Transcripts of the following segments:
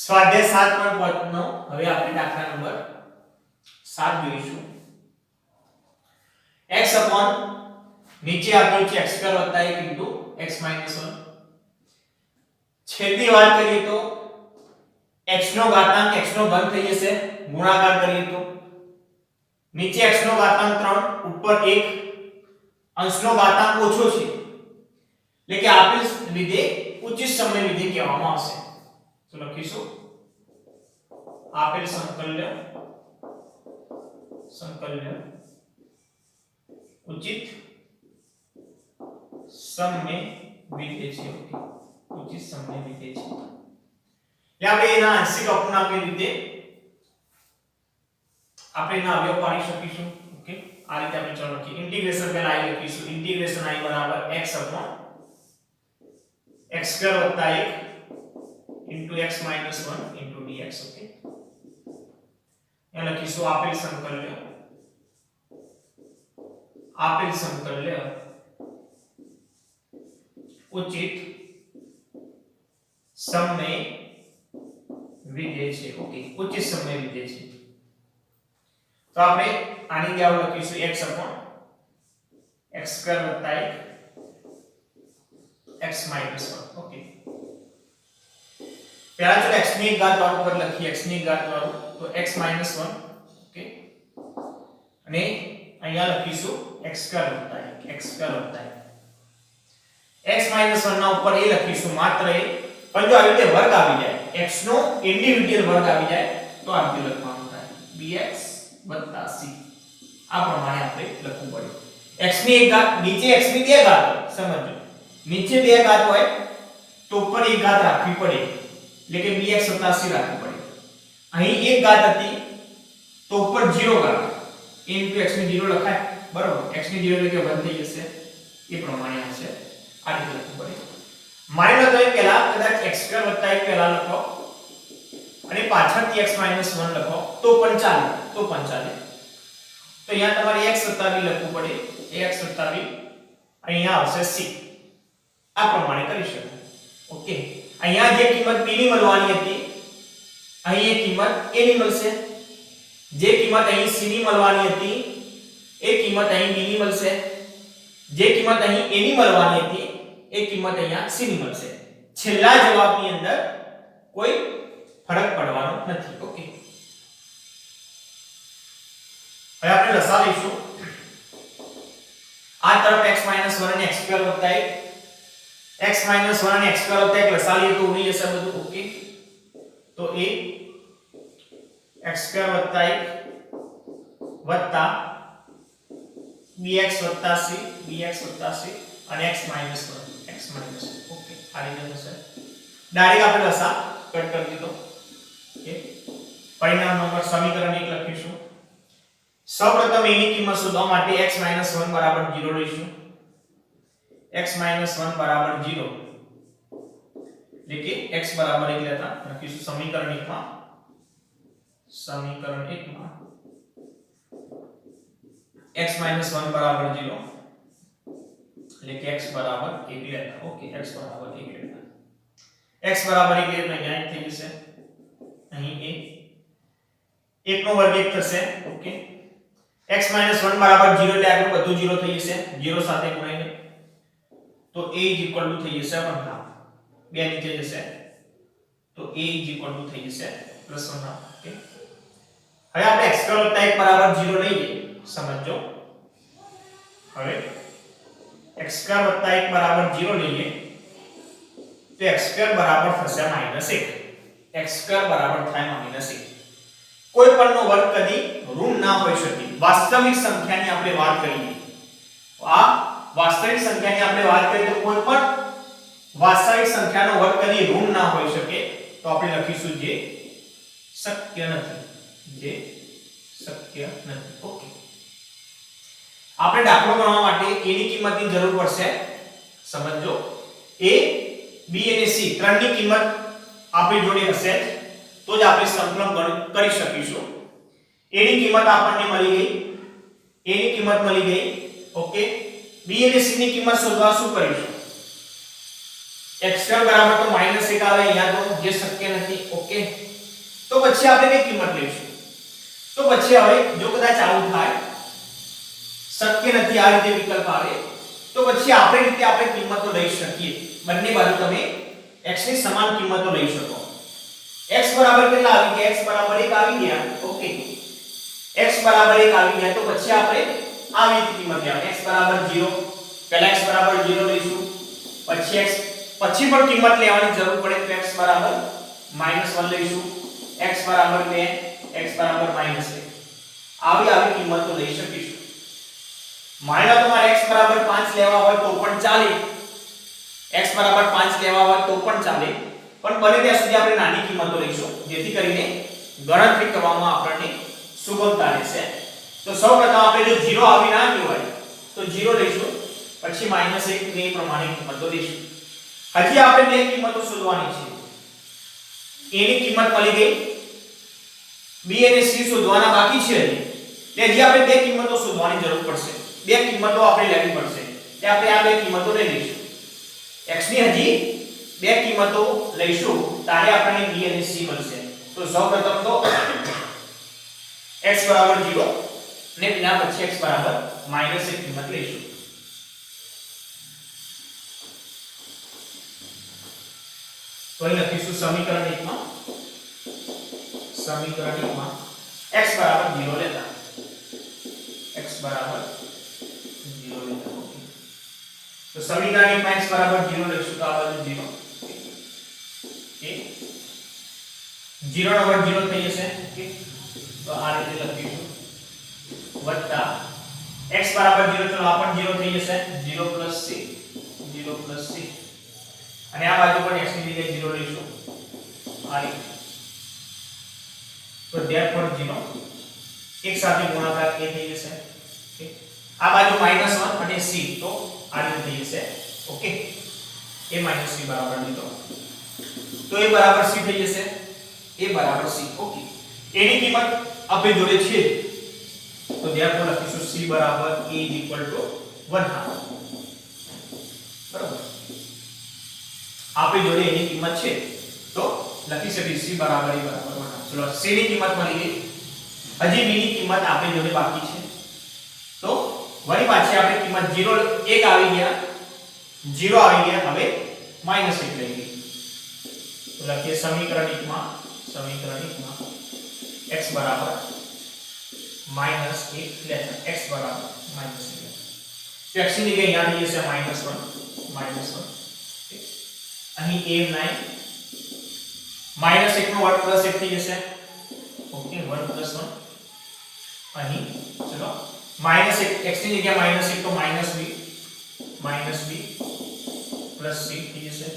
સ્વાધ્યાય 7.5 નો હવે આપણે દાખલા નંબર 7 જોઈશું. x upon નીચે આપ્યું છે x2 1 x - 1. છેદની વાત કરીએ તો x નો ઘાતાંક x નો ઘન થઈ જશે, ગુણાકાર કરીએ તો નીચે x નો ઘાતાંક 3 ઉપર 1 અંશનો ઘાતાંક ઓછો છે એટલે કે આપેલ વિધેય ઉચ્ચ સમય વિધેય કહેવામાં આવશે. તો લખીશું આપેલ સંકલ્ય ઉચિત સમય વિધેય છે. ઉચિત સમય વિધેય છે એટલે આપણે એના આંશિક અપૂર્ણાંક રીતે આપણે એના અવયવ પાડી શકીશું. ઓકે, આ રીતે આપણે ચાલો લખીએ. ઇન્ટિગ્રેશન પહેલા i લખીશું. ઇન્ટિગ્રેશન i બરાબર x upon x2 1 into x minus 1 into dx. Okay, यहाँ લખીશું આપેલ સંકલ્ય ઉચિત સમય વિધેય છે. ઓકે, ઉચિત સમય વિધેય છે. તો આપણે આની જગ્યાએ લખીશું x upon x2 1 x minus 1. Okay, પહેલા ચલો x ની ઘાત વાળું પર લખીએ. x ની ઘાત વાળું તો x minus 1. ઓકે, અને અહીંયા લખીશું x2 1 x2 1 x minus 1 ના ઉપર એ લખીશું માત્ર એ. પણ જો આવી રીતે વર્ગ આવી જાય, x નો ઇન્ડિવિડ્યુઅલ વર્ગ આવી જાય તો આ રીતે લખવાનું થાય bx c. આ પ્રમાણે આપણે લખવું પડે. x ની એક ઘાત, નીચે x ની બે ઘાત હોય. સમજો, નીચે બે ઘાત હોય તો ઉપર એક ઘાત રાખવી પડે એટલે કે bx c રાખવી પડે. અહીં એક ઘાત હતી તો ઉપર 0 ઘાત a x ની 0 લખાય, બરોબર. x ની 0 એટલે કે 1 થઈ જશે. એ પ્રમાણે આવશે. આ રીતે લખવું પડે. માની લો તો પહેલા કદાચ x2 1 પહેલા લખો અને પાછળથી x minus 1 લખો તો પણ ચાલે. તો અહીંયા તમારે x + b લખવું પડે. x + b અહીંયા આવશે c. આ પ્રમાણે કરી શકાય. ઓકે, અહીંયા જે કિંમત b ની મળવાની હતી અહીં એ કિંમત a ની મળશે. જે કિંમત અહીં c ની મળવાની હતી એ કિંમત અહીં b ની મળશે. જે કિંમત અહીં a ની મળવાની હતી એ કિંમત અહીંયા c ની મળશે. છેલ્લા જવાબની અંદર કોઈ ફરક પડવાનો નથી. ઓકે, હવે આપણે લસા લઈશું. આ તરફ x - 1 અને x2 + 1 x - 1 અને x2 + 1 લસા લઈએ તો ઉડી જશે બધું. ઓકે, તો a x2 + 1 વત્તા bx + c અને x minus 1. ઓકે, આ રીતે થશે. ડાયરેક્ટ આપણે લસા કટ કરી દીધો. ઓકે, પરિણામ નંબર સમીકરણ 1 લખીશું. સૌપ્રથમ a ની કિંમત શોધવા માટે x - 1 = 0 લઈશું. x - 1 = 0 એટલે કે x = 1 લેતા લખીશું સમીકરણ 1 માં x - 1 = 0 એટલે કે x = 1 લેતા. ઓકે, x = 1 લેતા. x = 1 એટલે અહીંયા થઈ જશે. અહીં a 1 નો વર્ગ 1 થશે. ઓકે, x - 1 = 0 એટલે આગળ બધું 0 થઈ જશે. 0 સાથે ગુણાઈને તો a = થઈ જશે 1/2. 2 નીચે જશે તો a = થઈ જશે +1/2. ઓકે, હવે આપણે x2 + 1 = 0 લઈએ. સમજો, હવે x2 + 1 = 0 લઈએ તો x2 બરાબર થશે -1. x2 બરાબર થાય -1. કોઈ પણનો વર્ગ કદી ઋણ ના હોઈ શકે. વાસ્તવિક સંખ્યાની આપણે વાત કરીએ, આ વાસ્તવિક સંખ્યાની આપણે વાત કરીએ તો કોઈ પણ વાસ્તવિક સંખ્યાનો વર્ગ કદી ઋણ ના હોઈ શકે. તો આપણે લખીશું જે શક્ય નથી. ઓકે, આપણે દાખલો ગણવા માટે a ની કિંમતની જરૂર પડશે. સમજો, a b અને c ત્રણની કિંમત આપણી જોડે હશે તો જ આપણે સંકલન કરી શકીશું. a ની કિંમત આપણને મળી ગઈ. ઓકે, b અને c ની કિંમત શોધવા શું કરીશું? x2 બરાબર તો -1 આવે, અહીંયા તો જે શક્ય નથી. ઓકે, ઓકે, તો પછી આપણે કઈ કિંમત લઈશું? તો પછી હવે જો કદાચ આવું થાય, શક્ય નથી આ રીતે વિકલ્પ આવે, તો પછી આપણે રીતે આપણે કિંમતો લઈ શકીએ. બંને બાજુ તમે x ની સમાન કિંમતો લઈ શકો. x બરાબર કેટલા આવી ગયા? x બરાબર 1 આવી ગયા. ઓકે, x બરાબર 1 આવી ગયા, તો પછી આપણે આવી રીતે કિંમત લેવાની. x બરાબર 0, પહેલા x બરાબર 0 લઈશું, પછી x પછી પણ કિંમત લેવાની જરૂર પડે તો x બરાબર -1 લઈશું, x બરાબર 2, x બરાબર -1. આવી કિંમતો લઈ શકીશું. માની લો તમારે x બરાબર 5 લેવા હોય તો પણ ચાલે, x બરાબર 5 લેવા હોય તો પણ ચાલે, પણ બને ત્યાં સુધી આપણે નાની કિંમતો લઈશું જેથી કરીને ગણતરી કરવામાં આપણને સુગમતા રહેશે. તો સૌપ્રથમ આપણે જો 0 આવી ના ગયું હોય તો 0 લઈશું, પછી -1 ને પ્રમાણે કિંમતો લઈશું. હજી આપણે બે કિંમતો શોધવાની છે. a ની કિંમત મળી ગઈ, b અને c શોધવાના બાકી છે. એટલે હજી આપણે બે કિંમતો શોધવાની જરૂર પડશે. બે કિંમતો આપણે લેવી પડશે. એટલે આપણે આ બે કિંમતો લઈ લઈશું. x ની હજી બે કિંમતો લઈશું ત્યારે આપણને b અને c મળશે. તો સૌપ્રથમ તો x બરાબર 0 ને એના પછી x બરાબર -1 કિંમત લઈશું. તો અહીં લખીશું સમીકરણ 1 માં x બરાબર 0 લેતા, x બરાબર 0 લેતા. તો સમીકરણ 1 માં x બરાબર 0 લઈશું તો આ બાજુ 0, ઓકે, 0 નો વર્ગ 0 થઈ જશે. ઓકે, તો આ રીતે લખીશું વત્તા x બરાબર 0, ચલો આ પણ 0 થઈ જશે, 0 + c, 0 + c, અને આ બાજુ પણ x ની જગ્યાએ 0 લઈશું આ રીતે. તો therefore 0 એક સાથે ગુણાકાર a થઈ જશે. ઓકે, આ બાજુ -1 અને c, તો આ રીતે થઈ જશે. ઓકે, a - c બરાબર લીધો તો a બરાબર c થઈ જશે, a બરાબર c. ઓકે, a ની કિંમત આપણી જોડે છે તો therefore લખીશું c બરાબર a = 1/2. બરાબર, આપણી જોડે એની કિંમત છે તો લખી શકીએ c બરાબર a બરાબર 1/2. ચલો c ની કિંમત મળી ગઈ, હજી b ની કિંમત આપણી જોડે બાકી છે. તો વળી પાછી આપણે કિંમત 0 1 આવી ગયા, 0 આવી ગયા, હવે -1 લઈ ગઈ. તો લખીએ સમીકરણ 1 માં x બરાબર -1 લેતા, x બરાબર -1. તો x ની જગ્યાએ અહીંયા થઈ જશે -1. અહીં a9 -1 નો વર્ગ +1 થઈ જશે. ઓકે, 1 + 1 અહીં ચલો -1, x ની જગ્યાએ -1 તો -b + c થઈ જશે.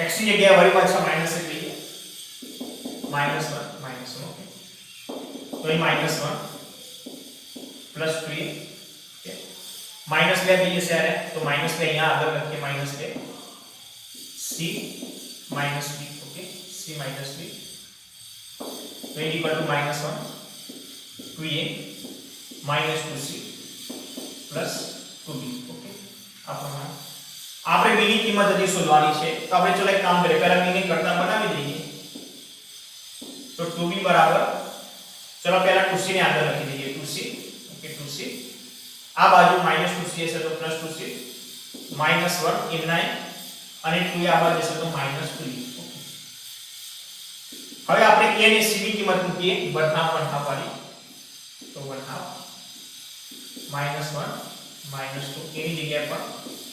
x ની જગ્યાએ વળી પાછા -1 લઈએ, -1 ઓકે, તો અહીં -1 + 2, ઓકે, -2 થઈ જશે. અરે તો -2 અહીંયા આગળ લખીએ, -2 c - b, okay, c - b, તો એ = -1 2a - 2c + 2b. ઓકે, આ પ્રમાણે આપણે b ની કિંમત હજી શોધવાની છે. તો આપણે ચલો એક કામ કરીએ, પહેલા b ની ઘટના બનાવી દઈએ. તો 2b બરાબર, ચલો પહેલા 2c ને આગળ લખી દઈએ, 2c, ઓકે, 2c, આ બાજુ -2c હશે તો +2c, -1 9 અને 2 આ બાજુ જશે તો -2. ઓકે, હવે આપણે a અને c ની કિંમત મૂકીએ, 1/2 વાળી. તો 1/2 -1 -2 a ની જગ્યાએ પણ,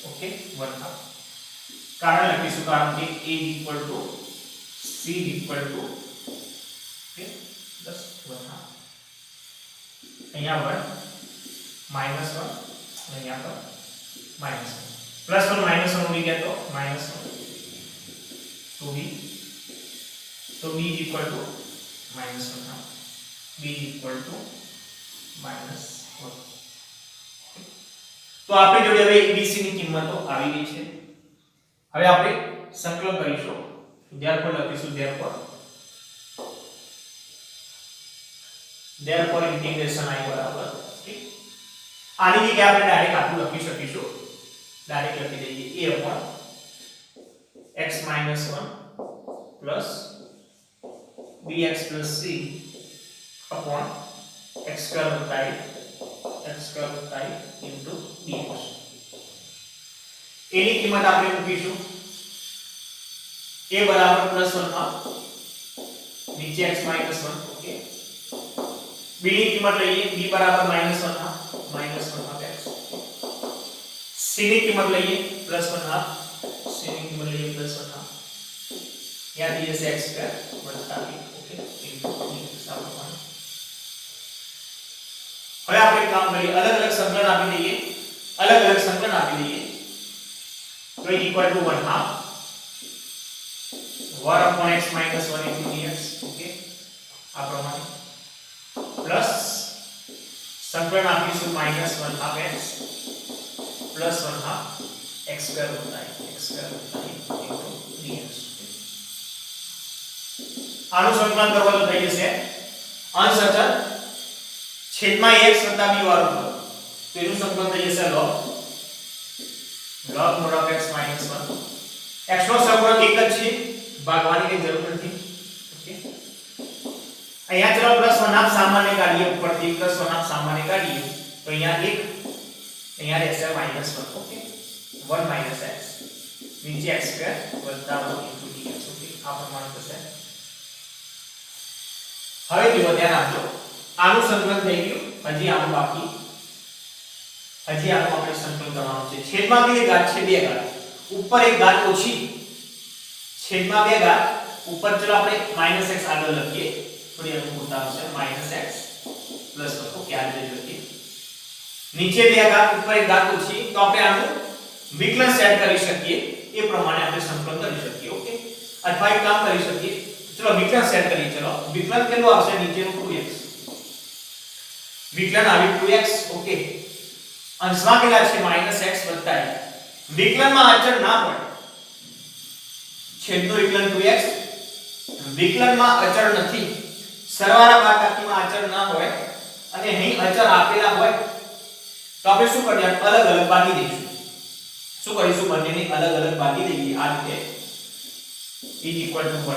ઓકે, 1/2. કારણ લખીશું, કારણ કે a = c = ઓકે, 1/2. અહીંયા 1 -1 અહીંયા પર -1 +1 -1 ઉડી ગયા તો -1 2b, તો b = -1, b = -1. તો આપણી જોડે હવે abc ની કિંમતો આવી ગઈ છે. હવે આપણે સંકલન કરીશું. therefore લખીશું therefore integration I બરાબર, ઓકે, આની જગ્યાએ આપણે ડાયરેક્ટ આટલું લખી શકીશું. ડાયરેક્ટ લખી દઈએ a/x - 1 plus bx plus c upon x square होता है into dx। a ની કિંમત આપણે મૂકીશું a બરાબર +1 નીચે x -1 ઓકે। b ની કિંમત લઈએ b બરાબર -1 x। c ની કિંમત લઈએ +1 c ની કિંમત લઈએ +1 यहाँ दिए से x स्क्वायर बचता है ओके इनटू dx આપણે હવે આપણે કામ કરીએ અલગ-અલગ સંકલન આપી દઈએ તો equal to 1/2 1 upon x minus 1 into dx okay આ પ્રમાણે પ્લસ સંકલન આપીશું -1/2 x प्लस 1/2 x स्क्वायर होता है into dx। આનું સંકલન કરવા તો થઈ જશે અંશ અચળ છેદમાં x b વાળું પદ તો એનું સંકલન થઈ જશે log mod of x minus 1 x નો સહગુણક એક જ છે ભાગવાની કઈ જરૂર નથી ઓકે। અહીંયા ચલો +1/2 સામાન્ય કાઢીએ ઉપરથી +1/2 સામાન્ય કાઢીએ તો અહીંયા 1 અહીંયા રહેશે -1 ઓકે 1 minus x નીચે x સ્ક્વેર વત્તા 1 into dx ઓકે આ પ્રમાણે થશે। હવે જુઓ ધ્યાન આપજો આનું સંકલન થઈ ગયું હજી આનું બાકી હજી આનું આપણે સંકલન કરવાનું છે છેદમાં કેટલી ઘાત છે 2 ઘાત ઉપર એક ઘાત ઓછી છેદમાં 2 ઘાત ઉપર ચલો આપણે -x આગળ લખીએ થોડી અનુકૂળતા આવશે -x પ્લસ ઓકે આ રીતે લખીએ નીચે 2 ઘાત ઉપર એક ઘાત ઓછી તો આપણે આનું વિકલન સેટ કરી શકીએ એ પ્રમાણે આપણે સંકલન કરી શકીએ ઓકે અથવા એક કામ કરી શકીએ चलो विकलन सेट करिए चलो विकलन કેટલું આવશે નીચેનું 2x વિકલન આવી 2x ઓકે અંશમાં કેટલા છે -x વત્તા 1 વિકલનમાં અચળ ના હોય છેદનું વિકલન 2x વિકલનમાં અચળ નથી સરવાળા બાદબાકીમાં અચળ ના હોય અને અહીં અચળ આપેલા હોય તો આપણે શું કરીએ અલગ અલગ ભાગી દઈશું શું કરીશું બંનેને અલગ અલગ ભાગી દઈએ આ રીતે is equal to 1/2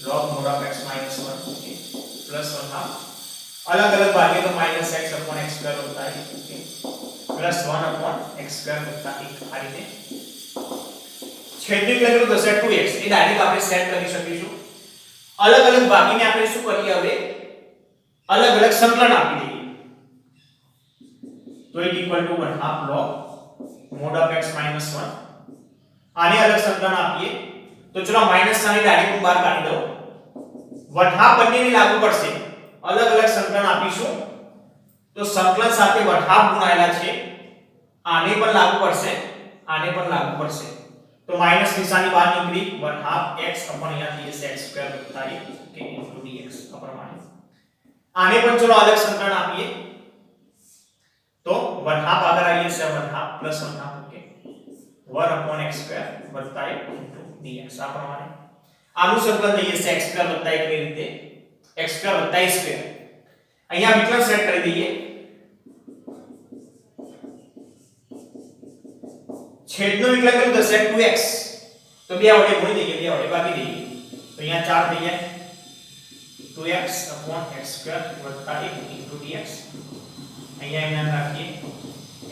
log mod of x minus 1 okay plus 1/2 अलग अलग भागे तो -x upon x स्क्वायर होता है okay plus 1 upon x square होता है આ રીતે છેદની કેટલું થશે 2x એ ડાયરેક્ટ આપણે સેટ કરી શકીશું અલગ અલગ ભાગીને આપણે શું કરીએ હવે અલગ અલગ સંકલન આપી દઈએ તો it equal to 1/2 log mod of x minus 1 આને અલગ સંકલન આપીએ तो चलो माइनस साइन डायरेक्ट बाहर काढी दो वठा બંનેને લાગુ પડશે અલગ અલગ સંકલન આપીશું તો સંકલન સાથે વઠા ગુણાયેલા છે આને પણ લાગુ પડશે તો માઈનસ નિશાની બહાર નીકળી 1/2 x अपन यहाँ दिए से x स्क्वायर होता है के into dx અપ્રમાણે આને પણ ચલો અલગ સંકલન આપીએ તો 1/2 આગળ આવીએ છે 1/2 plus 1/2 okay 1 upon x square વત્તા 1 into dx આ પ્રમાણે આનું સંકલન લઈએ છે x સ્ક્વેર વત્તા 1 ની રીતે x સ્ક્વેર વત્તા a સ્ક્વેર અહીંયા વિકલન સેટ કરી દઈએ છેદનું વિકલન કેટલું થશે 2x તો બે વડે ગુણી દઈએ બે વડે ભાગી દઈએ તો અહીંયા 4 થઈ જાય 2x x સ્ક્વેર વત્તા 1 into dx અહીંયા એના રાખીએ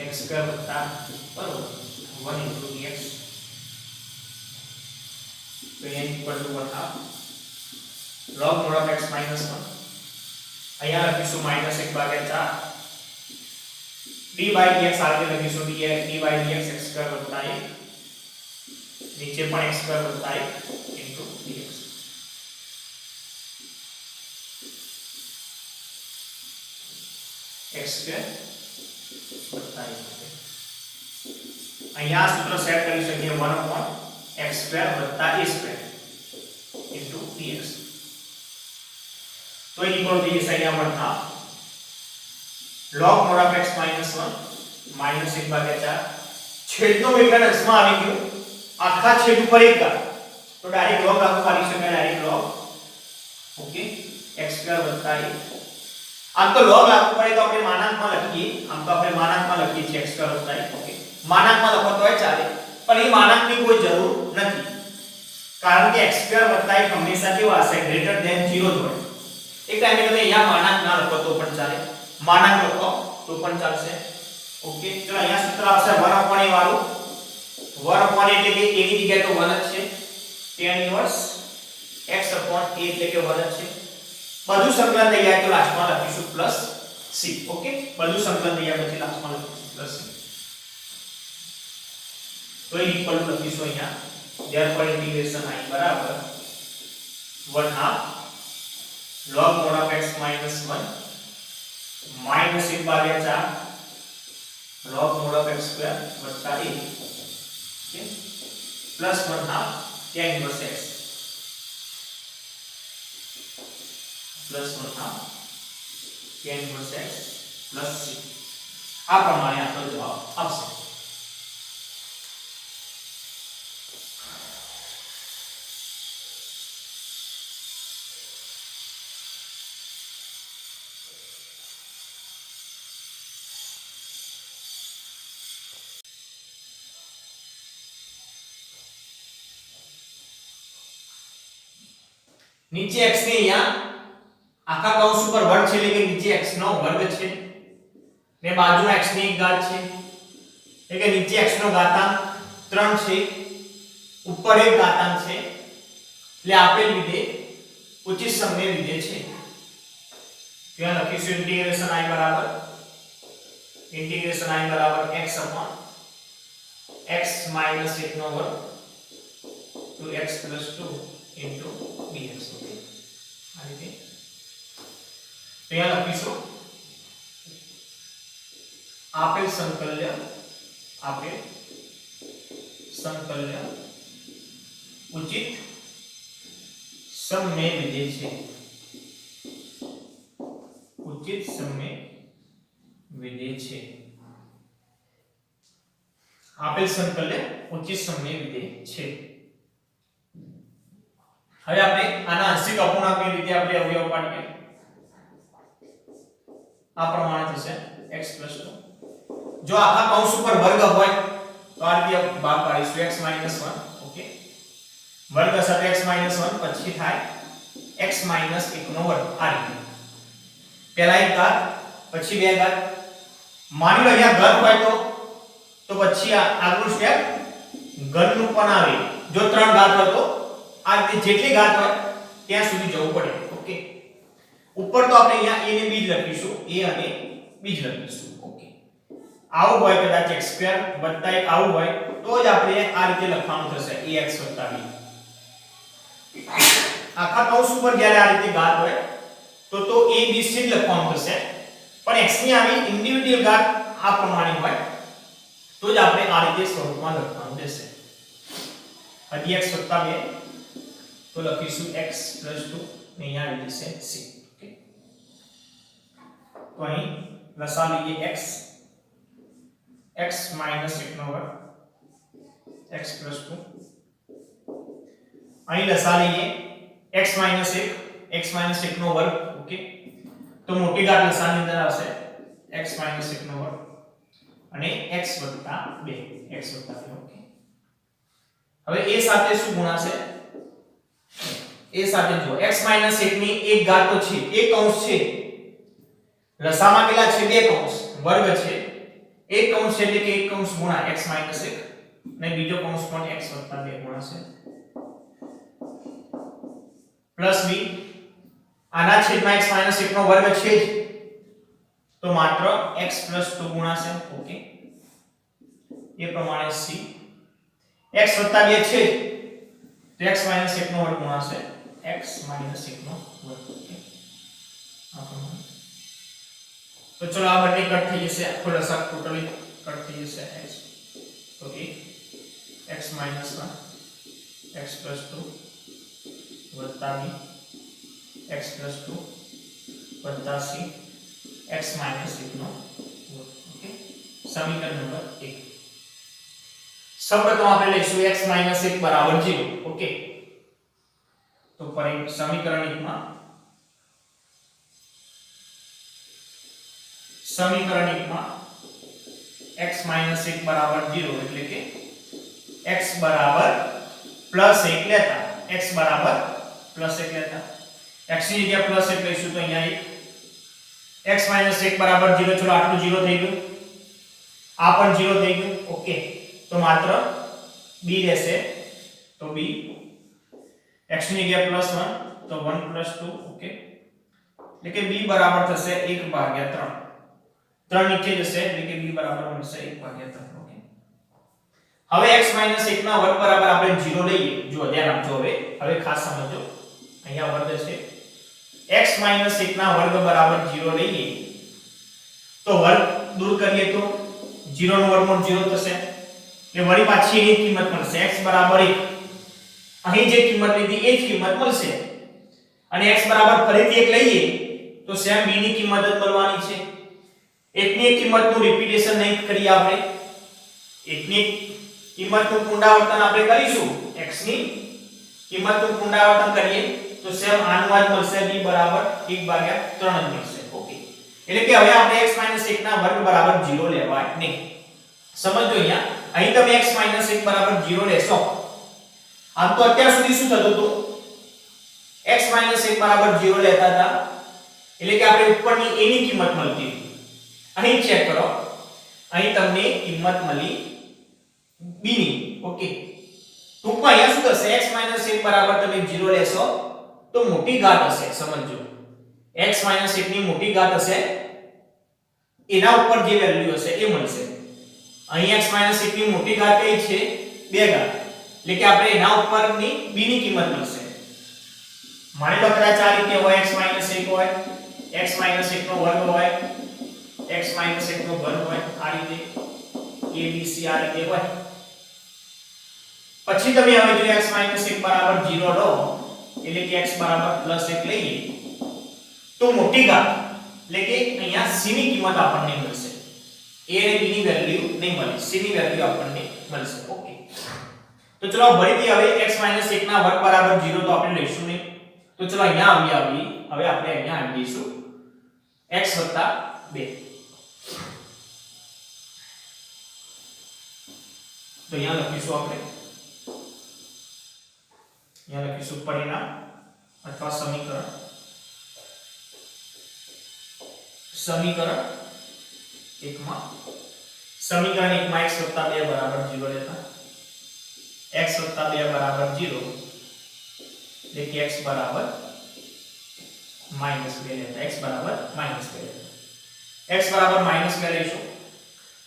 x સ્ક્વેર વત્તા બરોબર 1 into dx तो ये equal to 1/2 log mod of x minus 1 અહીંયા લખીશું -1/4 d by dx આगे લખીશું d by dx x square વત્તા 1 નીચે પણ x સ્ક્વેર વત્તા 1 into dx x સ્ક્વેર વત્તા 1 અહીંયા સૂત્ર સેટ કરી શકીએ 1 upon x स्क्वायर वत्ता a स्क्वायर into dx तो इक्वल टू ये सही बढ़ता log mod of x minus 1 minus 1/4 છેદનો વિકલન અંશમાં આવી ગયું આખા છેદ ઉપર એક ઘાત તો ડાયરેક્ટ log लागू કરી શકાય direct log okay x square वत्ता 1 આમ તો log लागू પડે તો આપણે માનાંકમાં લખીએ આમ તો આપણે માનાંકમાં લખીએ છીએ x स्क्वायर वत्ता 1 ઓકે માનાંકમાં લખો તોય ચાલે પણ એ માનાંકની કોઈ જરૂર નથી કારણ કે x² + 1 હંમેશા કેવા હશે ગ્રેટર ધેન 0 જ હોય. એક ટાઈમે તમે અહીંયા માનાંક ના લખો તો પણ ચાલે, માનાંક લખો તો પણ ચાલશે. ઓકે, ચલો અહીંયા સૂત્ર આવશે 1/a વાળું. 1/a એટલે કે a ની જગ્યાએ તો 1 જ છે. tan ઇન્વર્સ x/a એટલે કે 1 જ છે. બધું સંકલન થઈ જાય તો લાસ્ટમાં લખીશું પ્લસ c. ઓકે, બધું સંકલન થઈ જાય પછી લાસ્ટમાં લખીશું પ્લસ c. તો એ ઇક્વલ ટુ લખીશું અહીંયા therefore integration I બરાબર 1/2 log mod of x minus 1 minus 1/4 log mod of x square વત્તા 1 okay plus 1/2 tan inverse x plus 1/2 tan inverse x plus c. આ પ્રમાણે આપણો જવાબ આવશે. નીચે x ને અહીંયા આખા કૌંસ ઉપર વર્ગ છે એટલે કે નીચે x નો વર્ગ છે ને બાજુમાં x ની એક ઘાત છે એટલે કે નીચે x નો ઘાતાંક 3 છે ઉપર એક ઘાતાંક છે એટલે આપેલ વિધેય ઉચિત સમય વિધેય છે. ત્યાં લખીશું ઇન્ટિગ્રેશન I બરાબર x minus 1 નો વર્ગ to x plus 2 into dx. Okay, આ રીતે ત્યાં લખીશું આપેલ સંકલ્ય ઉચિત સમય વિધેય છે. ઉચિત સમય વિધેય છે. આપેલ સંકલ્ય ઉચિત સમય વિધેય છે. હવે આપણે આના આંશિક અપૂર્ણાંકની રીતે આપણે અવયવ પાડીએ. આ પ્રમાણે થશે x + 2. જો આખા કૌંસ ઉપર વર્ગ હોય તો આ રીતે ભાગ પાડીશું x - 1. ઓકે, વર્ગ સાથે x - 1 પછી થાય x - 1 નો વર્ગ. આ રીતે પહેલા એક ઘાત પછી બે ઘાત. માની લો અહીંયા ઘન હોય તો પછી આગળનું સ્ટેપ ઘનનું પણ આવે. જો 3 ઘાત હોય તો આ રીતે જેટલી ઘાત હોય ત્યાં સુધી જવું પડે. ઓકે, ઉપર તો આપણે અહીંયા a ને b જ લખીશું, a અને b જ લખીશું. ઓકે, આવું હોય કદાચ x² + 1 આવું હોય તો જ આપણે આ રીતે લખવાનું થશે ax + b. આખા કૌંસ ઉપર જ્યારે આ રીતે ઘાત હોય તો a b c જ લખવાનું થશે. પણ x ની આવી ઇન્ડિવિડ્યુઅલ ઘાત આ પ્રમાણે હોય તો જ આપણે આ રીતે સ્વરૂપમાં લખવાનું રહેશે. હજી x + 2 તો લખીશું x + 2 ને અહીંયા આવી જશે c. ઓકે, તો અહીં લસા લઈએ x - 1 નો વર્ગ x + 2. અહીં લસા લઈએ x - 1 નો વર્ગ. ઓકે, તો મોટી ઘાત લસાની અંદર આવશે x - 1 નો વર્ગ અને x + 2. ઓકે, હવે a સાથે શું ગુણાશે? a સાથે જો x - 1 ની એક ઘાત તો છે, એક કૌંસ છે. લસામાં કેટલા છે? બે કૌંસ, વર્ગ છે. એક કૌંસ છે એટલે કે એક કૌંસ ગુણા x - 1 અને બીજો કૌંસ પણ x + 2 ગુણાશે પ્લસ b. આના છેદમાં x - 1 નો વર્ગ છે જ તો માત્ર x + 2 ગુણાશે. ઓકે, એ પ્રમાણે c. x + 2 છે તો x - 1 નો વર્ગ ગુણાશે x - 1 નો વર્ગ. ઓકે, આ પ્રમાણે. તો ચલો આ બંને કટ થઈ જશે, આખો લસાઅ ટોટલી કટ થઈ જશે x. તો a x - 1 x + 2 વત્તા b x + 2 વત્તા c x - 1 નો વર્ગ. ઓકે, સમીકરણ નંબર 1. સૌપ્રથમ આપણે લઈશું x - 1 બરાબર 0. ઓકે, તો સમીકરણ 1 માં x - 1 બરાબર 0 એટલે કે x બરાબર +1 લેતા x બરાબર +1 લેતા x ની જગ્યાએ +1 લઈશું તો અહીંયા 1 x - 1 બરાબર 0 ચલો આટલું 0 થઈ ગયું આ પણ 0 થઈ ગયું ઓકે તો માત્ર b રહેશે તો b x ની જગ્યાએ +1 તો 1 + 2 ઓકે એટલે કે b બરાબર થશે 1/3 3 નીચે જશે એટલે કે b બરાબર બનશે 1/3 ઓકે હવે x - 1 ના વર્ગ બરાબર આપણે 0 લઈએ જો ધ્યાન આપજો હવે ખાસ સમજો અહીંયા વર્ગ છે x - 1 ના વર્ગ બરાબર 0 લઈએ તો વર્ગ દૂર કરીએ તો 0 નો વર્ગમૂળ 0 થશે એટલે વળી પાછી એની કિંમત મળશે x બરાબર 1 અહીં જે કિંમત લીધી એ જ કિંમત મળશે અને x બરાબર ફરીથી 1 લઈએ તો સેમ b ની કિંમત જ મળવાની છે એકની એક કિંમતનું રિપીટેશન નહીં કરીએ આપણે એકની કિંમતનું પુનરાવર્તન આપણે કરીશું x ની કિંમતનું પુનરાવર્તન કરીએ તો સેમ આનું જ મળશે b બરાબર 1/3 જ મળશે ઓકે એટલે કે હવે આપણે x - 1 ના વર્ગ બરાબર 0 લેવાય નહીં સમજો અહીંયા અહીં તમે x - 1 બરાબર 0 લેશો આમ તો અત્યાર સુધી શું થતું હતું x - 1 બરાબર 0 લેતા હતા એટલે કે આપણે ઉપરની a ની કિંમત મળતી હતી અહીં ચેક કરો અહીં તમને કિંમત મળી b ની ઓકે ટૂંકમાં અહીંયા શું થશે x - 1 બરાબર તમે 0 લેશો તો મોટી ઘાત હશે સમજો x - 1 ની મોટી ઘાત હશે એના ઉપર જે વેલ્યુ હશે એ મળશે અહીં x - 1 ની મોટી ઘાત કઈ છે 2 ઘાત એટલે કે આપણે એના ઉપરની b ની કિંમત મળશે માની લો કદાચ આ રીતે હોય x - 1 હોય x - 1 નો વર્ગ હોય x - 1 નો વર્ગ હોય આ રીતે a b c આ રીતે હોય પછી તમે હવે જો x - 1 બરાબર 0 લો એટલે કે x બરાબર +1 લઈએ તો મોટી ઘાત એટલે કે અહીંયા c ની કિંમત આપણને મળશે a અને b ની વેલ્યુ નહીં મળે c ની વેલ્યુ આપણને મળશે ઓકે તો ચલો ફરીથી હવે x - 1 ના વર્ગ બરાબર 0 તો આપણે લઈશું નહીં તો ચલો અહીંયા આવી હવે આપણે અહીંયા આવી દઈશું x + 2 તો અહીંયા લખીશું આપણે यहाँ लखीशु परिणाम अथवा समीकरण समीकरण 1 में समीकरण 1 में x + 2 बराबर 0 लेता x + 2 बराबर 0 એટલે કે x बराबर -2 लेता x बराबर -2 लेता x बराबर -2 लेशो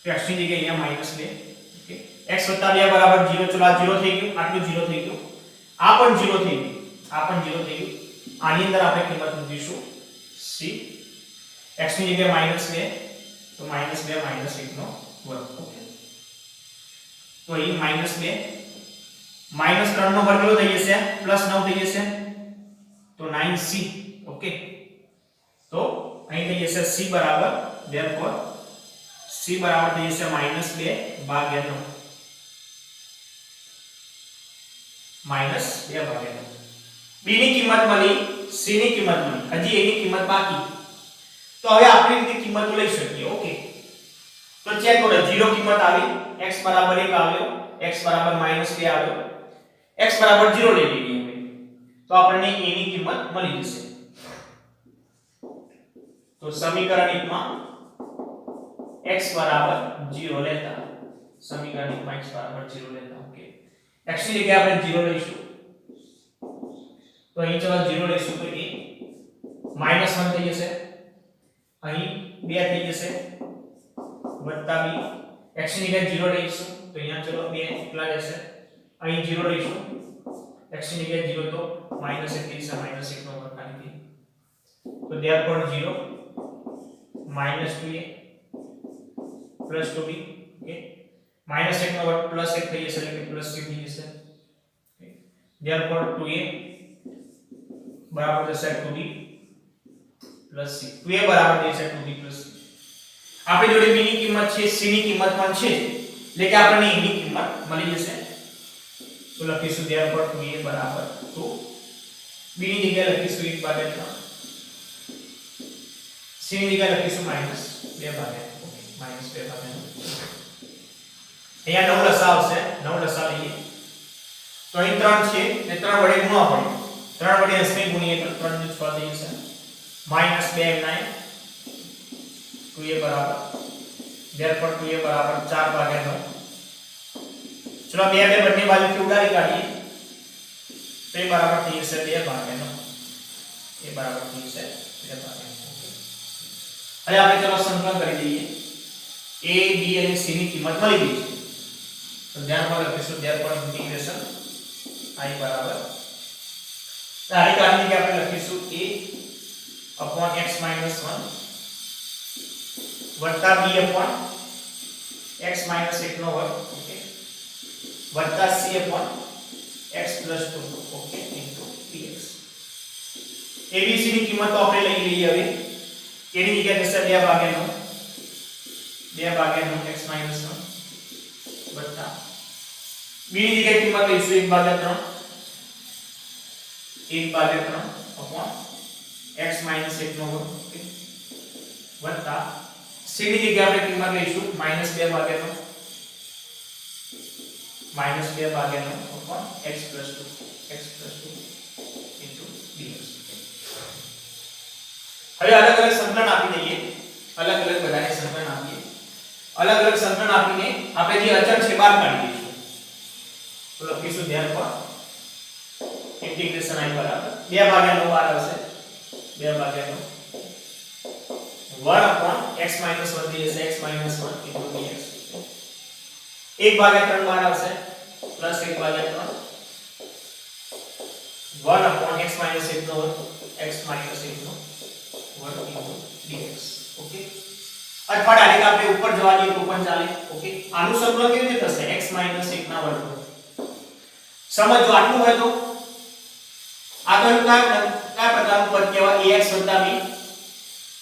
तो x ની જગ્યાએ અહીંયા -2 ઓકે x + 2 बराबर 0 ચલો આ 0 થઈ ગયું આટલું 0 થઈ ગયું આ પણ 0 થઈ ગયું આ પણ 0 થઈ ગયું આની અંદર આપણે કિંમત મૂકીશું c x ની જગ્યાએ -2 તો -2 -1 નો વર્ગ ઓકે તો અહીં -2 -3 નો વર્ગ કેટલો થઈ જશે +9 થઈ જશે તો 9c ઓકે તો અહીં થઈ જશે c બરાબર therefore c બરાબર થઈ જશે -2/9 -2/9 b ની કિંમત મળી c ની કિંમત મળી હજી a ની કિંમત બાકી તો હવે આપણે રીતે કિંમતો લઈ શકીએ ઓકે તો ચેક કરો 0 કિંમત આવી x બરાબર 1 આવ્યો x બરાબર -2 આવ્યો x બરાબર 0 લઈ લઈએ હવે તો આપણને a ની કિંમત મળી જશે તો સમીકરણ 1 માં x બરાબર 0 લેતા સમીકરણ 1 માં x બરાબર 0 લેતા ઓકે x ની જગ્યાએ આપણે 0 લઈશું તો અહીં ચલો 0 લઈશું તો એ -1 થઈ જશે અહીં 2 થઈ જશે વત્તા b x ની જગ્યાએ 0 લઈશું તો અહીંયા ચલો 2 એટલા જશે અહીં 0 લઈશું x ની જગ્યાએ 0 તો -1 થઈ જશે -1 નો વર્ગ કરી તો therefore 0 -2a + 2b ઓકે -1 નો વર્ગ +1 થઈ જશે એટલે કે +3 થઈ જશે therefore 2a બરાબર થશે 2b + c 2a બરાબર થશે 2b + c આપણી જોડે b ની કિંમત છે c ની કિંમત પણ છે એટલે કે આપણને a ની કિંમત મળી જશે તો લખીશું therefore 2a બરાબર 2 b ની જગ્યાએ લખીશું 1/3 c ની જગ્યાએ લખીશું -2/3 ઓકે -2/3 અહીંયા 9 લસા આવશે 9 લસા લઈએ તો અહીં 3 છે એટલે 3 વડે વડે ગુણવા પડે 3 વડે 80 ગુણીએ તો 3 ને 6 થઈ જશે -2 9 2a બરાબર therefore 2a બરાબર 4 ભાગ્યા 9 ચલો 2 2 બંને બાજુથી ઉડાડી કાઢીએ તો એ બરાબર થઈ જશે 2 ભાગ્યા 9 એ બરાબર થઈ જશે 2 ભાગ્યા 9 હવે આપણે ચલો સંકલન કરી દઈએ a b અને c ની કિંમત મળી ગઈ છે તો ધ્યાનમાં લખીશું therefore integration I બરાબર આની કારણે કે આપણે લખીશું a upon x minus 1 વત્તા b upon x minus 1 નો વર્ગ ઓકે વત્તા c upon x plus 2 okay into dx abc ની કિંમત તો આપણે લઈ લઈએ હવે એની જગ્યાએ થશે 2 ભાગ્યા 9 x minus 1 વત્તા b ની જગ્યાએ કિંમત લઈશું 1 ભાગ્યા 3 upon x minus 1 નો વર્ગ ઓકે વત્તા c ની જગ્યાએ આપણે કિંમત લઈશું -2 ભાગ્યા 9 upon x plus 2 into dx હવે અલગ અલગ સંકલન આપી દઈએ અલગ અલગ બધાને સંકલન આપીએ અલગ અલગ સંકલન આપીને આપણે જે અચળ છે બહાર કાઢી દઈશું તો લખીશું therefore integration I બરાબર 2 ભાગ્યા 9 બહાર આવશે 2 ભાગ્યા 9 1 upon x minus 1 થી જશે x minus 1 into dx 1 ભાગ્યા 3 બહાર આવશે પ્લસ 1 ભાગ્યા 3 1 upon x minus 1 નો વર્ગ x minus 1 નો વર્ગ into dx ઓકે અથવા ડાયરેક્ટ આપણે ઉપર જવા દઈએ તો પણ ચાલે ઓકે આનું સંકલન કેવી રીતે થશે x minus 1 ના વર્ગ સમજો આટલું હોય તો આગળ કયા પ્રકારનું પદ કહેવાય ax b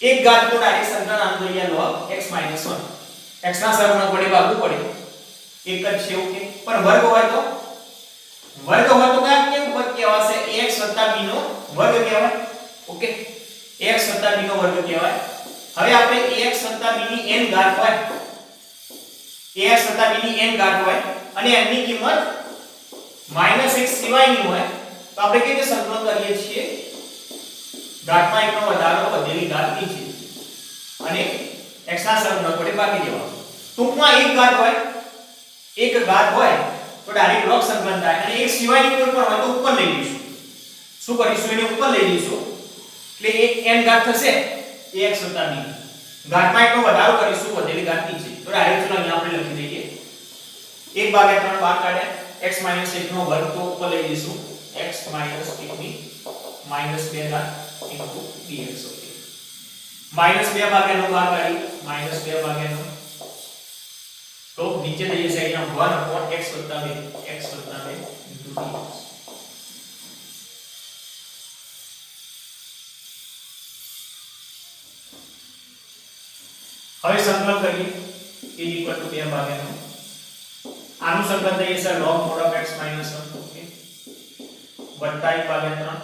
એક ઘાત તો ડાયરેક્ટ સંકલન આનું થઈ ગયા log x minus 1 x ના સહગુણક વડે ભાગવું પડે એક જ છે ઓકે પણ વર્ગ હોય તો કયા કેવું પદ કહેવાશે ax b નો વર્ગ કહેવાય ઓકે ax b નો વર્ગ કહેવાય હવે આપણે ax b ની n ઘાત હોય ax b ની n ઘાત હોય અને n ની કિંમત -1 સિવાયની હોય તો આપણે કેવી રીતે સંકલન કરીએ છીએ ઘાતમાં એકનો વધારો વધેલી ઘાત નીચે અને x ના સહગુણક વડે ભાગી દેવાનું ટૂંકમાં એક ઘાત હોય તો ડાયરેક્ટ log સંકલન થાય અને એક સિવાયની કોઈ પણ હોય તો ઉપર લઈ લઈશું શું કરીશું એને ઉપર લઈ લઈશું એટલે એક n ઘાત થશે ax b ઘાતમાં એકનો વધારો કરીશું વધેલી ઘાત નીચે તો ડાયરેક્ટ ચલો અહીંયા આપણે લખી દઈએ 1 ભાગ્યા 3 બહાર કાઢ્યા x minus 1 નો વર્ગ તો ઉપર લઈ લઈશું x minus 1 ની -2 ઘાત into dx ઓકે -2 ભાગ્યા 9 બહાર કાઢી -2 ભાગ્યા 9 તો નીચે થઈ જશે અહીંયા 1 upon x + 2 into dx હવે સંકલન કરીએ a = 2 ભાગ્યા 9 આનું સંકલન થઈ જશે log mod of x minus 1 okay વત્તા 1 ભાગ્યા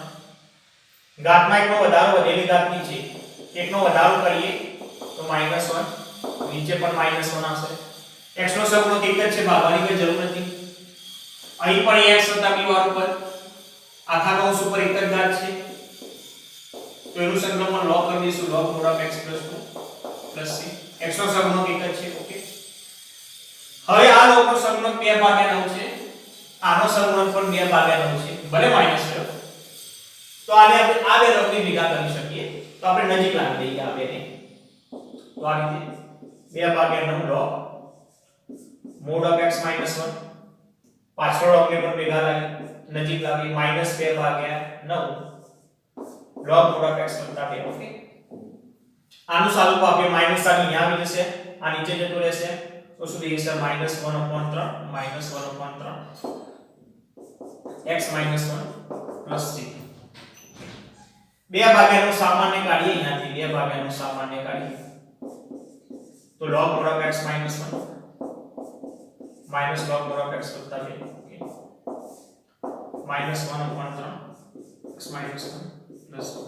3 ઘાતમાં એકનો વધારો વધેલી ઘાત નીચે એકનો વધારો કરીએ તો -1 નીચે પણ -1 આવશે x નો સહગુણક એક જ છે ભાગવાની કોઈ જરૂર નથી અહીં પણ x + b વાળું પદ આખા કૌંસ ઉપર એક જ ઘાત છે તો એનું સંકલન પણ log કરી દઈશું log mod of x + 2 + c x નો સહગુણક એક જ છે ઓકે હવે આ log નો સહગુણક 2 ભાગ્યા 9 છે આનો સહગુણક પણ 2 ભાગ્યા 9 છે ભલે માઈનસ છે તો આને આપણે આ બે log ની ભેગા કરી શકીએ તો આપણે નજીક લાવી દઈએ આ બેને તો આ રીતે 2 ભાગ્યા 9 log mod of x minus 1 પાછળ log ને પણ ભેગા લાવી નજીક લાવી -2 ભાગ્યા 9 log mod of x + 2 okay આનું સાદું આપીએ માઈનસ સાઈન અહીંયા આવી જશે આ નીચે જતો રહેશે તો શું થઈ જશે -1/3 x minus 1 plus c 2 ભાગ્યાનો સામાન્ય કાઢીએ અહીંયાથી 2 ભાગ્યાનો સામાન્ય કાઢીએ તો log mod of x minus 1 minus log mod of x + 2 okay -1/3 x minus 1 plus 2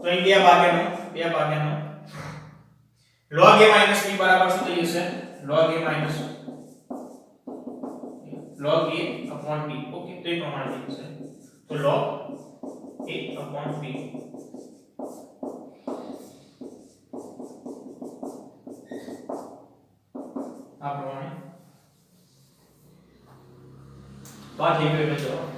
તો અહીં 2 ભાગ્યાનો log a minus b બરાબર શું થઈ જશે log a minus log a upon b okay तो ये प्रमाण लिखो है तो log a upon b આ પ્રમાણે બાદ લીધો એટલે જવાબ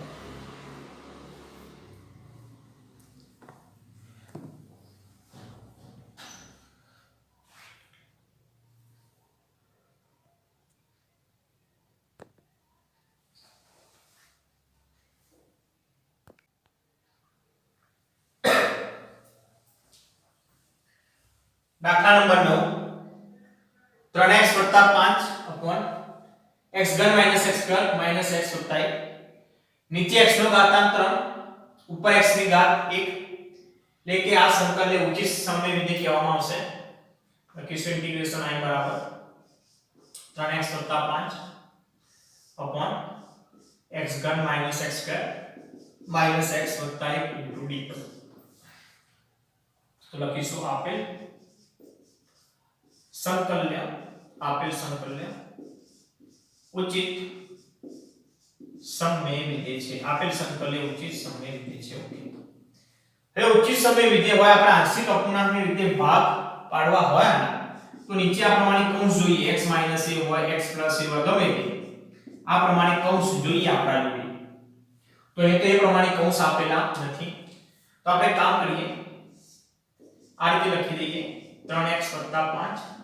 दाखला नंबर 9 3x 5 अपॉन x घन minus x square minus x होता है नीचे x નો ઘાતાંક 3 ઉપર x ની ઘાત 1 લેકે આ સંકલનને ઉચિત સમય વિધેય કહેવામાં આવશે લખીશું ઇન્ટિગ્રેશન i બરાબર 3x 5 अपॉन x घन minus x square minus x होता है इनटू d तो लखीશું આપેલ संकल्य उचित सममेय विधेय છે આપેલ સંકલ્ય ઉચિત સમમેય વિધેય છે ઓકે હવે ઉચિત સમમેય વિધેય હોય આપણે આંશિક અપૂર્ણાંકની રીતે ભાગ પાડવા હોય ને તો નીચે આ પ્રમાણે કૌંસ જોઈએ x a હોય x a હોય ગમે તે આ પ્રમાણે કૌંસ જોઈએ આપણા જોડે તો એ પ્રમાણે કૌંસ આપેલા નથી તો આપણે કામ કરીએ આ રીતે લખી દઈએ 3x 5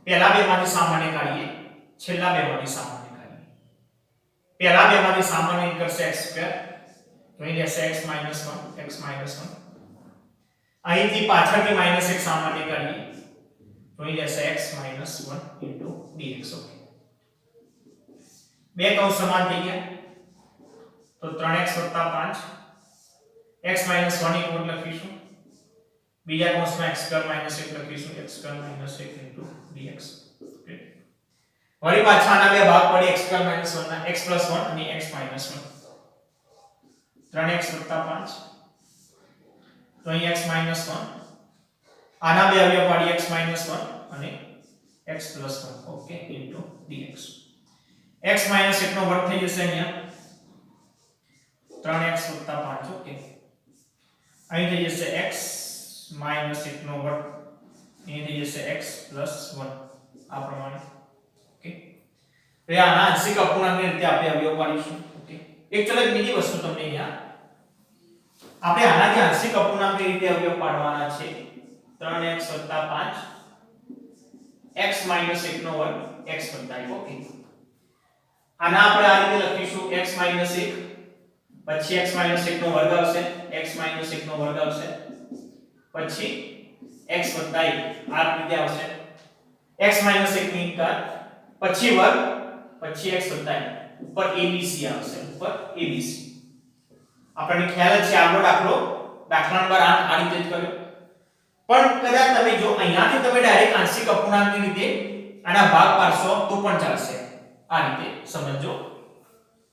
पहला बे माथी सामान्य काढीए छेल्ला बे माथी सामान्य काढीए पहला बे माथी सामान्य करशे x स्क्वेर तो અહીં રહેશે x - 1 અહીંથી પાછળથી -1 સામાન્ય કાઢીએ તો અહીં રહેશે x - 1 dx ઓકે બે કૌંસ સમાન થઈ ગયા તો 3x 5 x - 1 ઇક્વલ લખીશું બીજા કૌંસમાં x² - 1 લખીશું x² - 1 dx ઓકે વળી પાછા આના બે ભાગ પડી x² - 1 ના x + 1 અને x - 1 3x 5 તો અહીં x - 1 આના બે અવયવ પાડી x - 1 અને x + 1 ઓકે dx x - 1 નો વર્ગ થઈ જશે અહીંયા 3x 5 ઓકે અહીં થઈ જશે x -1 નો વર્ગ અહીં થઈ જશે x + 1 આ પ્રમાણે ઓકે તો આના આંશિક અપૂર્ણાંકની રીતે આપણે અવયવ પાડીશું ઓકે એક ચલો બીજી વસ્તુ તમને અહીંયા આપણે આનાથી આંશિક અપૂર્ણાંકની રીતે અવયવ પાડવાના છે 3x 5 x - 1 નો વર્ગ x + 1 ઓકે આના આપણે આ રીતે લખીશું x - 1 પછી x - 1 નો વર્ગ આવશે x - 1 નો વર્ગ આવશે પછી x + 1 આ રીતે આવશે x - 1 ની ઘાત પછી વર્ગ પછી x + 1 ઉપર abc આવશે ઉપર abc આપણને ખ્યાલ છે આગલો દાખલા નંબર 8 આ રીતે જ કર્યો પણ કદાચ તમે જો અહીંયાથી તમે ડાયરેક્ટ આંશિક અપૂર્ણાંકની રીતે આના ભાગ પાડશો તો પણ ચાલશે આ રીતે સમજો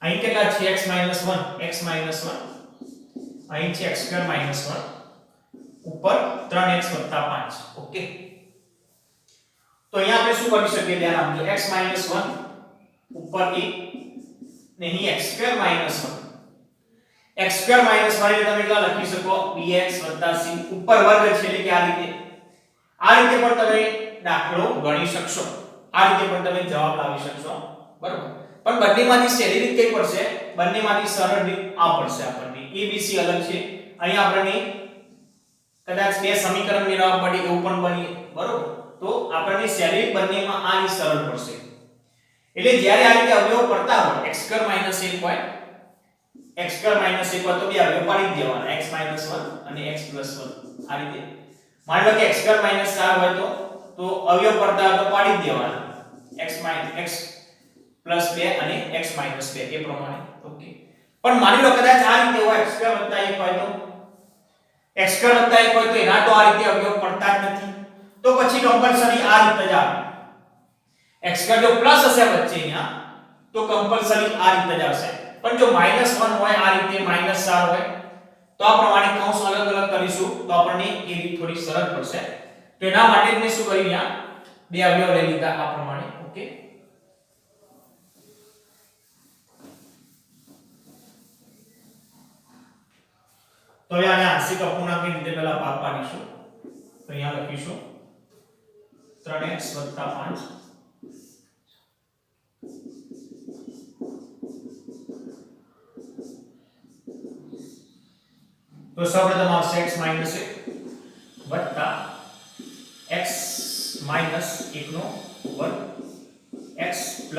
અહીં કેટલા છે x - 1 અહીં છે x² - 1 ઉપર 3x + 5 ઓકે તો અહીંયા આપણે શું કરી શકીએ ધ્યાન આપજો x - 1 ઉપર a ને અહીં x² - 1 x² - 1 એટલે તમે કેટલા લખી શકો bx + c ઉપર વર્ગ છે એટલે કે આ રીતે પણ તમે દાખલો ગણી શકશો આ રીતે પણ તમે જવાબ લાવી શકશો બરાબર પણ બંનેમાંથી સહેલી રીત કઈ પડશે બંનેમાંથી સરળ રીત આ પડશે આપણને abc અલગ છે અહીંયા આપણને કદાચ બે સમીકરણ મેળવવા પડે એવું પણ બની બરોબર તો આપણને સહેલી બંનેમાં આ રીત સરળ પડશે એટલે જ્યારે આ રીતે અવયવ પડતા હોય x² - 1 હોય x² - 1 હોય તો બે અવયવ પાડી દેવાના x - 1 અને x + 1 આ રીતે માની લો કે x² - 4 હોય તો અવયવ પડતા હોય તો પાડી દેવાના x + 2 અને x - 2 એ પ્રમાણે ઓકે પણ માની લો કદાચ આ રીતે હોય x² + 1 હોય તો x² + 1 હોય તો એના તો આ રીતે અવયવ પડતા જ નથી તો પછી કમ્પલસરી આ રીતે જ આવે x² જો પ્લસ હશે વચ્ચે અહીંયા તો કમ્પલસરી આ રીતે જ આવશે પણ જો -1 હોય આ રીતે -4 હોય તો આ પ્રમાણે કૌંસ અલગ અલગ કરીશું તો આપણને એ રીત થોડી સરળ પડશે તો એના માટે મેં શું કર્યું અહીંયા બે અવયવ લઈ લીધા આ પ્રમાણે ઓકે તો હવે આને આંશિક અપૂર્ણાંકની રીતે પહેલા ભાગ પાડીશું. તો અહીંયા લખીશું 3x + 5 तो સૌપ્રથમ આવશે x - 1 વત્તા x - 1 નો વર્ગ x +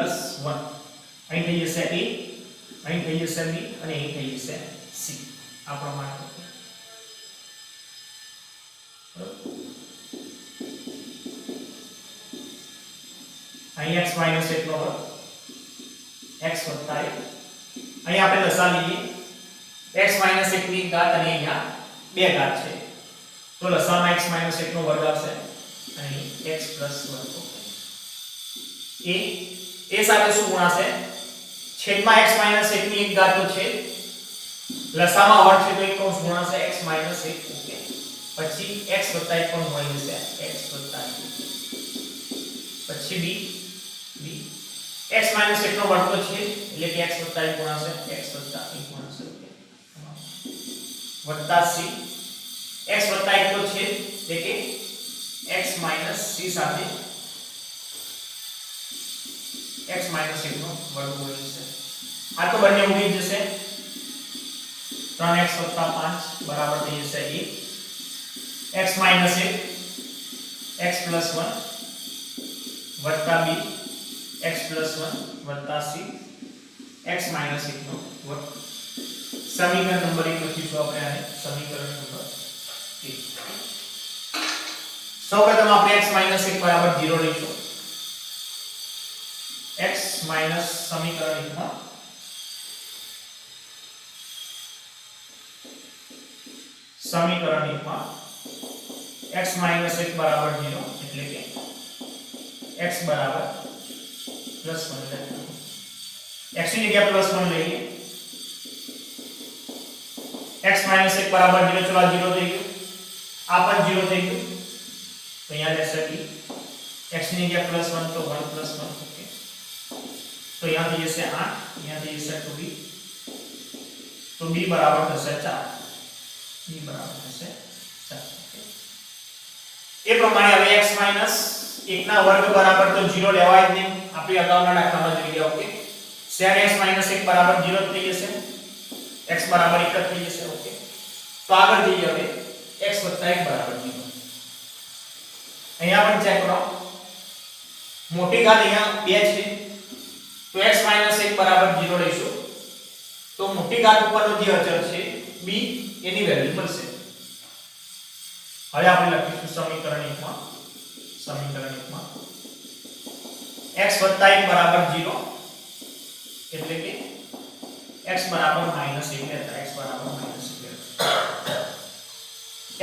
1 અહીં થઈ જશે a, અહીં થઈ જશે b અને અહીં થઈ જશે c. આ પ્રમાણે અહીં x - 1 નો વર્ગ x + 1 અહીં આપણે લસા લઈએ x - 1 ની ઘાત અને અહીંયા 2 ઘાત છે તો લસામાં x - 1 નો વર્ગ આવશે અને x + 1 એ સાથે શું ગુણાશે છેદમાં x - 1 ની એક ઘાત તો છે લસામાં વર્ગ છે તો એક કૌંસ ગુણાશે x - 1 ઓકે પછી x + 1 પણ મળી જશે x + 1 પછી b x - 1 નો વર્ગ તો છે એટલે કે x + 1 ગુણાશે x + 1 ગુણાશે વત્તા c x + 1 તો છે એટલે કે x - c સાથે x - 1 નો વર્ગ મળી જશે. આ તો બંને ઉડી જશે 3x + 5 બરાબર થઈ જશે a x - 1 x + 1 વત્તા b x + 1 વત્તા c x - 1 નો વર્ગ. સમીકરણ નંબર 1 લખીશું આપણે આને સમીકરણ નંબર 1. સૌપ્રથમ આપણે x - 1 બરાબર 0 લઈશું. x - સમીકરણ 1 માં સમીકરણ 1 માં x - 1 બરાબર 0 એટલે કે x બરાબર +1 લખીશું. x ની જગ્યાએ +1 લઈએ x - 1 બરાબર 0 ચલો 0 થઈ ગયું આ પણ 0 થઈ ગયું તો અહીંયા રહેશે b x ની જગ્યાએ +1 તો 1 + 1 ઓકે તો यहाँ થઈ જશે 8 यहाँ થઈ જશે 2b તો b બરાબર થશે 4 b બરાબર થશે 4 ઓકે એ પ્રમાણે હવે x - 1 ના વર્ગ બરાબર તો 0 લેવાય જ નહીં આપણે અગાઉના દાખલામાં જોઈ ગયા ઓકે શેર x - 1 બરાબર 0 થઈ જશે x બરાબર 1 થઈ જશે ઓકે તો આગળ જઈએ હવે x + 1 બરાબર 0 અહીંયા પણ ચેક કરો મોટી ઘાત અહીંયા 2 છે તો x - 1 બરાબર 0 લઈશું તો મોટી ઘાત ઉપરનો જે અચળ છે b એની વેલ્યુ મળશે. હવે આપણે લખીશું સમીકરણ 1 માં x + 1 બરાબર 0 એટલે કે x બરાબર -1 લેતા x બરાબર -1 લેતા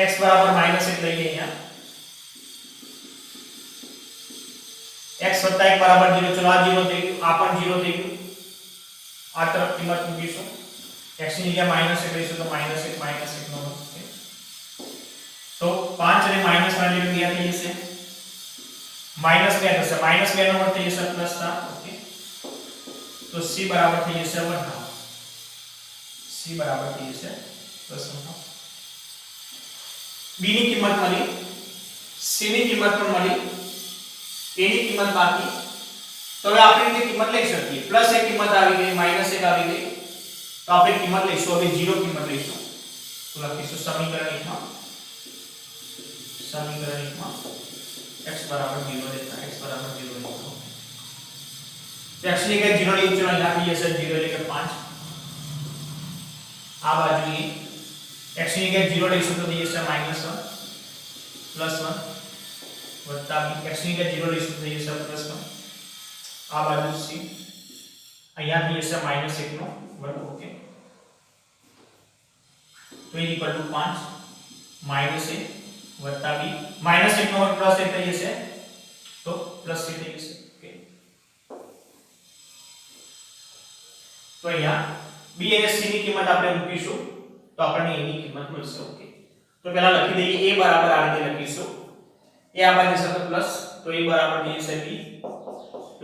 x બરાબર -1 લઈએ અહીંયા x + 1 બરાબર 0 ચલો આ 0 થઈ ગયું આ પણ 0 થઈ ગયું આ તરફ કિંમત મૂકીશું x ની જગ્યાએ -1 લઈશું તો -1 નો ઓકે તો 5 અને -1 ની જગ્યાએ થઈ જશે -2 થશે -2 નો વર્ગ થઈ જશે +7 ઓકે તો c બરાબર થઈ જશે 1/2 c બરાબર થઈ જશે +1/2 b ની કિંમત મળી c ની કિંમત પણ મળી a ની કિંમત બાકી તો હવે આપણે જે કિંમત લઈ શકીએ પ્લસ એક કિંમત આવી ગઈ માઈનસ એક આવી ગઈ તો આપણે કિંમત લઈશું હવે 0 કિંમત લઈશું તો લખીશું સમીકરણ 1 માં x બરાબર 0 લેતા x બરાબર 0 લેતા x ની જગ્યાએ 0 લઈએ ચલો અહીંયા થઈ જશે 0 એટલે કે 5 આ બાજુ x ની જગ્યાએ 0 લઈશું તો થઈ જશે -1 +1 વત્તા b x ની જગ્યાએ 0 લઈશું તો થઈ જશે +1 આ બાજુ c અહીંયા થઈ જશે -1 નો વર્ગ ઓકે તો = 5 -1 વત્તા b -1 નો વર્ગ +1 થઈ જશે તો +3 થઈ જશે ઓકે તો અહીંયા b અને c ની કિંમત આપણે મૂકીશું તો આપણને a ની કિંમત મળશે ઓકે તો પહેલા લખી દઈએ a બરાબર આ રીતે લખીશું a આ બાજુ જશે તો પ્લસ તો a બરાબર થઈ જશે b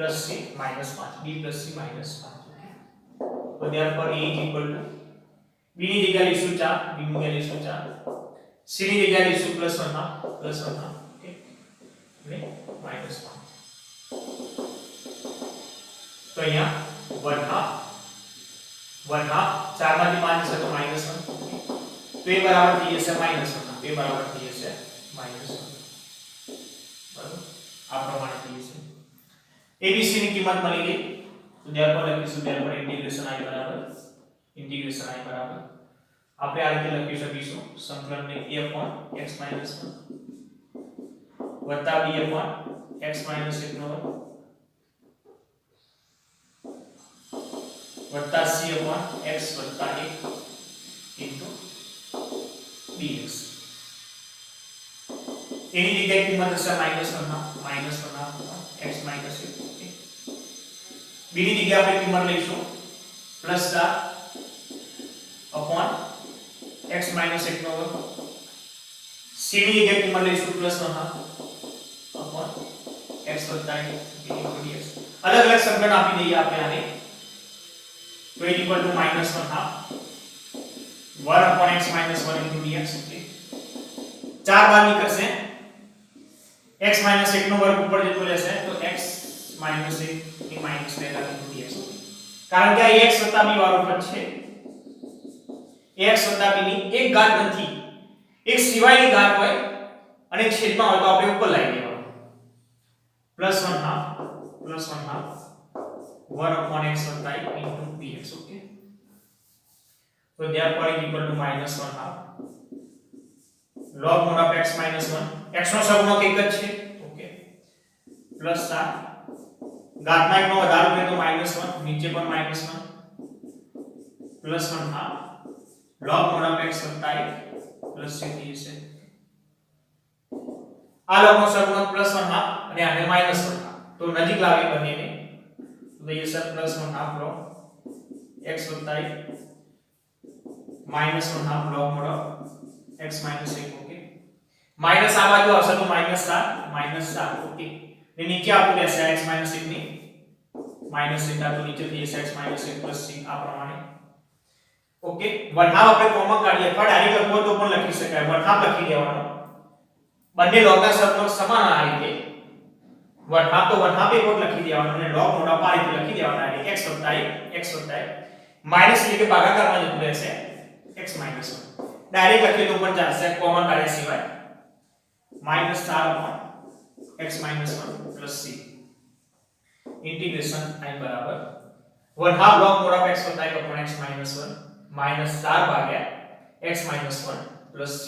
+ c - 5 b + c - 5 okay તો therefore a = b ની જગ્યાએ લઈશું 4, b ની જગ્યાએ લઈશું 4, c ની જગ્યાએ લઈશું +1 હાફ, ઓકે અને -1. તો અહીંયા 1 હાફ 4 માંથી 5 જશે તો -1, તો એ બરાબર થઈ જશે -1, એ બરાબર થઈ જશે -1. બરાબર આ પ્રમાણે થઈ જશે. abc ની કિંમત મળી ગઈ તો ત્યાર પર લખીશું ત્યાર પર ઇન્ટિગ્રેશન i બરાબર આપણે આ રીતે લખી શકીશું સંકલનને a/x - 1 વત્તા b/x - 1 વત્તા c/x વત્તા 1 into dx. એની જગ્યાએ કિંમત હશે -1 x - 1. b ની જગ્યાએ આપણે કિંમત લઈશું +4 upon x - 1 c ની જગ્યાએ કિંમત લઈશું +1 upon x વત્તા 1 into dx. અલગ અલગ સંકલન આપી દઈએ આપણે આને તો એ equal to -1 half 1 upon x - 1 into dx. Okay 4 બાર નીકળશે x - 1 નો વર્ગ ઉપર જતો રહેશે તો x - 1 ની -2 into dx. કારણ કે આ x + b વાળો પદ છે x + b ની એક ઘાત નથી એક સિવાયની ઘાત હોય અને છેદમાં હોય તો આપણે ઉપર લાવી દેવાનું +1 હાફ 1 upon x વત્તા 1 into dx. Okay so therefore is equal to -1 half log mod of x - 1 x નો સહગુણક એક જ છે. ઓકે +7 ઘાતમાં એકનો વધારો કરે તો -1 નીચે પણ -1 +1 half log mod of x વત્તા 1 પ્લસ c થઈ જશે. આ log નો સહગુણક +1 half અને આને -1 half તો નજીક લાવી બંનેને તો ये सब +1 half log x વત્તા 1 -1 half log mod of x - 1. Okay minus આ બાજુ આવશે તો -7 ઓકે ને નીચે આપણું રહેશે x - 1 ની -1 તો નીચે થઈ જશે x - 1 + c આ પ્રમાણે. ઓકે 1 હાફ આપણે કોમન કાઢીએ અથવા ડાયરેક્ટ લખવો તો પણ લખી શકાય 1 હાફ લખી દેવાનો બંને લોગના સહગુણક સમાન આ રીતે 1 હાફ તો 1 હાફ એક વખત લખી દેવાનો અને log mod of આ રીતે લખી દેવાનો x વત્તા 1 માઈનસ એટલે કે ભાગાકારમાં જતું રહેશે x - 1 ડાયરેક્ટ લખીએ તો પણ ચાલશે કોમન કાઢ્યા સિવાય -4 x - 1 + c ઇન્ટિગ્રેશન i બરાબર 1 half log mod of x વત્તા 1 x - 1 -4 ભાગ્યા x - 1 + c.